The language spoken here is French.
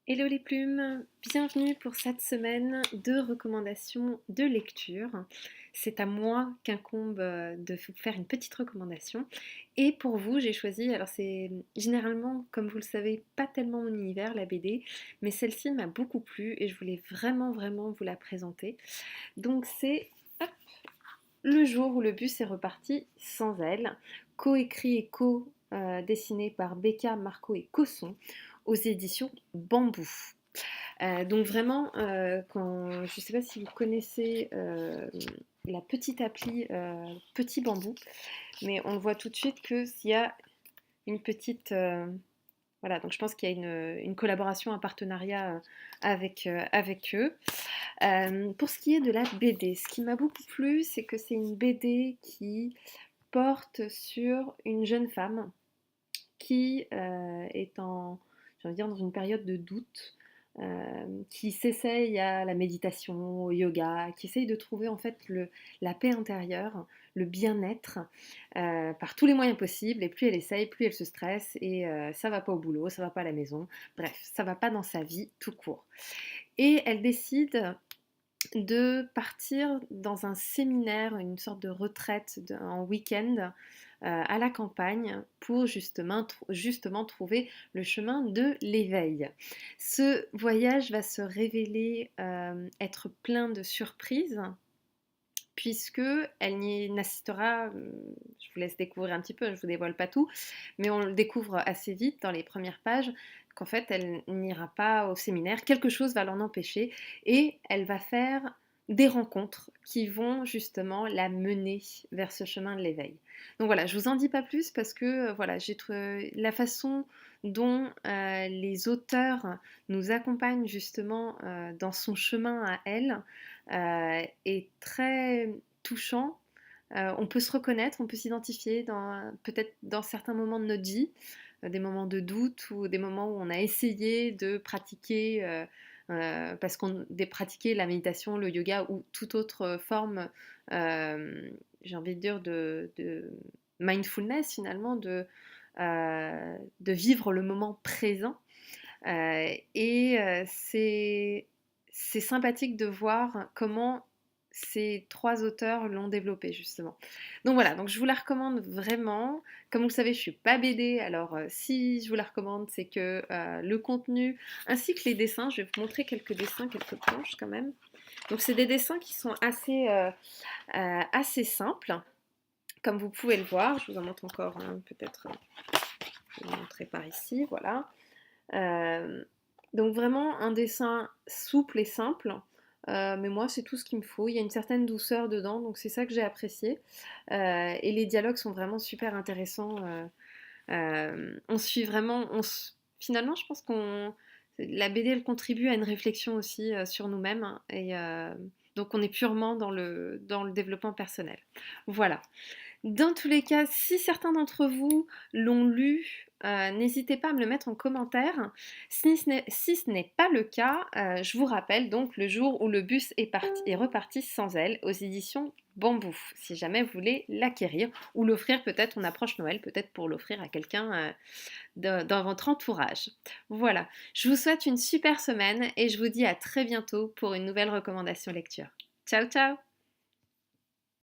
Hello les plumes, bienvenue pour cette semaine de recommandations de lecture. C'est à moi qu'incombe de vous faire une petite recommandation. Et pour vous, j'ai choisi, alors c'est généralement, comme vous le savez, pas tellement mon univers, la BD, mais celle-ci m'a beaucoup plu et je voulais vraiment vous la présenter. Donc c'est hop, Le jour où le bus est reparti sans elle, coécrit et co-dessiné par Becca, Marco et Cosson aux éditions Bambou. Donc vraiment, je ne sais pas si vous connaissez la petite appli Petit Bambou, mais on le voit tout de suite qu'il y a une petite... voilà, donc je pense qu'il y a une collaboration, un partenariat avec eux. Pour ce qui est de la BD, ce qui m'a beaucoup plu, c'est que c'est une BD qui porte sur une jeune femme qui est j'ai envie de dire, dans une période de doute, qui s'essaye à la méditation, au yoga, qui essaye de trouver en fait la paix intérieure, le bien-être par tous les moyens possibles. Et plus elle essaye, plus elle se stresse et ça va pas au boulot, ça va pas à la maison. Bref, ça va pas dans sa vie tout court. Et elle décide de partir dans un séminaire, une sorte de retraite en week-end à la campagne pour justement trouver le chemin de l'éveil. Ce voyage va se révéler être plein de surprises puisque elle n'y assistera, je vous laisse découvrir un petit peu, je ne vous dévoile pas tout, mais on le découvre assez vite dans les premières pages qu'en fait elle n'ira pas au séminaire, quelque chose va l'en empêcher et elle va faire des rencontres qui vont justement la mener vers ce chemin de l'éveil. Donc voilà, je vous en dis pas plus parce que voilà, j'ai trouvé la façon dont les auteurs nous accompagnent justement dans son chemin à elle est très touchant. On peut se reconnaître, on peut s'identifier peut-être dans certains moments de notre vie, des moments de doute ou des moments où on a essayé de pratiquer, pratiquer la méditation, le yoga ou toute autre forme, j'ai envie de dire, de mindfulness finalement, de vivre le moment présent. C'est sympathique de voir comment ces trois auteurs l'ont développé justement. Donc voilà, donc je vous la recommande vraiment. Comme vous le savez, je suis pas BD, alors si je vous la recommande, c'est que le contenu ainsi que les dessins, je vais vous montrer quelques dessins, quelques planches quand même. Donc c'est des dessins qui sont assez simples, comme vous pouvez le voir. Je vous en montre encore peut-être. Je vais vous montrer par ici, voilà. Euh, donc vraiment un dessin souple et simple, mais moi c'est tout ce qu'il me faut. Il y a une certaine douceur dedans, donc c'est ça que j'ai apprécié. Et les dialogues sont vraiment super intéressants. On suit vraiment, finalement je pense qu'on la BD elle contribue à une réflexion aussi sur nous-mêmes hein, et donc on est purement dans le développement personnel. Voilà. Dans tous les cas, si certains d'entre vous l'ont lu, n'hésitez pas à me le mettre en commentaire. Si ce n'est pas le cas, je vous rappelle donc le jour où le bus est reparti sans elle aux éditions Bambou, si jamais vous voulez l'acquérir ou l'offrir peut-être, on approche Noël, peut-être pour l'offrir à quelqu'un dans votre entourage. Voilà, je vous souhaite une super semaine et je vous dis à très bientôt pour une nouvelle recommandation lecture. Ciao ciao!